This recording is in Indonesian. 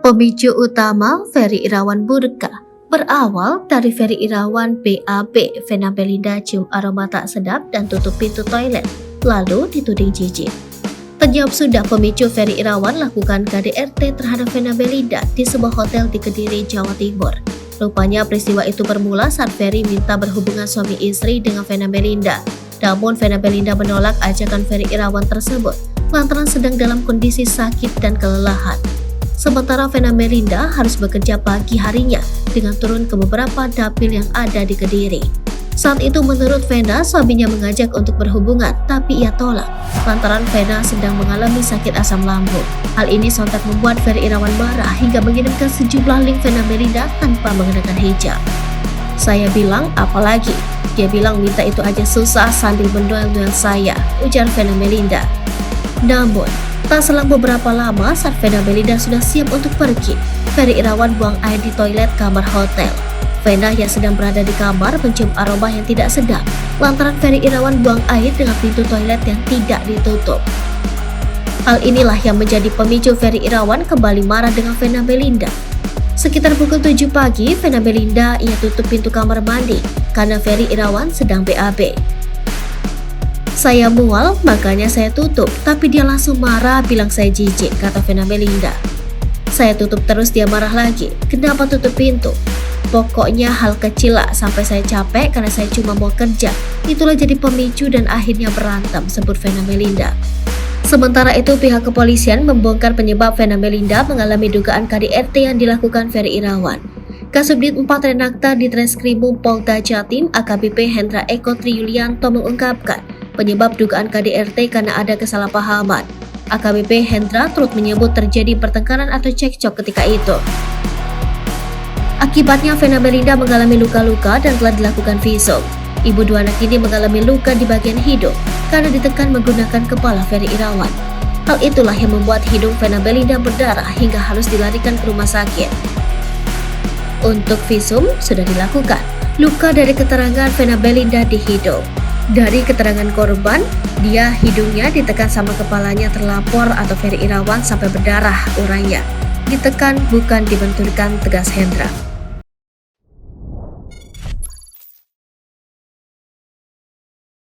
Pemicu utama Ferry Irawan murka berawal dari Ferry Irawan BAB Vena Melinda cium aroma tak sedap dan tutup pintu toilet, lalu dituding jijik. Terjawab sudah pemicu Ferry Irawan lakukan KDRT terhadap Vena Melinda di sebuah hotel di Kediri, Jawa Timur. Rupanya peristiwa itu bermula saat Ferry minta berhubungan suami istri dengan Vena Melinda. Namun Vena Melinda menolak ajakan Ferry Irawan tersebut lantaran sedang dalam kondisi sakit dan kelelahan. Sementara Vena Melinda harus bekerja pagi harinya dengan turun ke beberapa dapil yang ada di Kediri. Saat itu menurut Vena, suaminya mengajak untuk berhubungan, tapi ia tolak lantaran Vena sedang mengalami sakit asam lambung. Hal ini sontak membuat Ferry Irawan marah hingga mengirimkan sejumlah link Vena Melinda tanpa mengenakan hijab. Saya bilang apalagi? Dia bilang minta itu aja susah sambil mendoel-doel saya, ujar Vena Melinda. Namun, tak selang beberapa lama saat Vena Melinda sudah siap untuk pergi, Ferry Irawan buang air di toilet kamar hotel. Vena yang sedang berada di kamar mencium aroma yang tidak sedap lantaran Ferry Irawan buang air dengan pintu toilet yang tidak ditutup. Hal inilah yang menjadi pemicu Ferry Irawan kembali marah dengan Vena Melinda. Sekitar pukul 7 pagi, Vena Melinda ia tutup pintu kamar mandi karena Ferry Irawan sedang BAB. Saya mual, makanya saya tutup, tapi dia langsung marah bilang saya jijik, kata Vena Melinda. Saya tutup terus dia marah lagi, kenapa tutup pintu? Pokoknya hal kecil lah sampai saya capek karena saya cuma mau kerja. Itulah jadi pemicu dan akhirnya berantem, sebut Vena Melinda. Sementara itu pihak kepolisian membongkar penyebab Vena Melinda mengalami dugaan KDRT yang dilakukan Ferry Irawan. Kasubdit 4 Renakta di Treskrimum Polda Jatim AKBP Hendra Eko Triyulianto mengungkapkan penyebab dugaan KDRT karena ada kesalahpahaman. AKBP Hendra turut menyebut terjadi pertengkaran atau cekcok ketika itu. Akibatnya Vena Melinda mengalami luka-luka dan telah dilakukan visum. Ibu dua anak ini mengalami luka di bagian hidung karena ditekan menggunakan kepala Ferry Irawan. Hal itulah yang membuat hidung Vena Melinda berdarah hingga harus dilarikan ke rumah sakit. Untuk visum sudah dilakukan. Luka dari keterangan Vena Melinda di hidung. Dari keterangan korban, dia hidungnya ditekan sama kepalanya terlapor atau Ferry Irawan sampai berdarah, urainya. Ditekan bukan dibenturkan, tegas Hendra.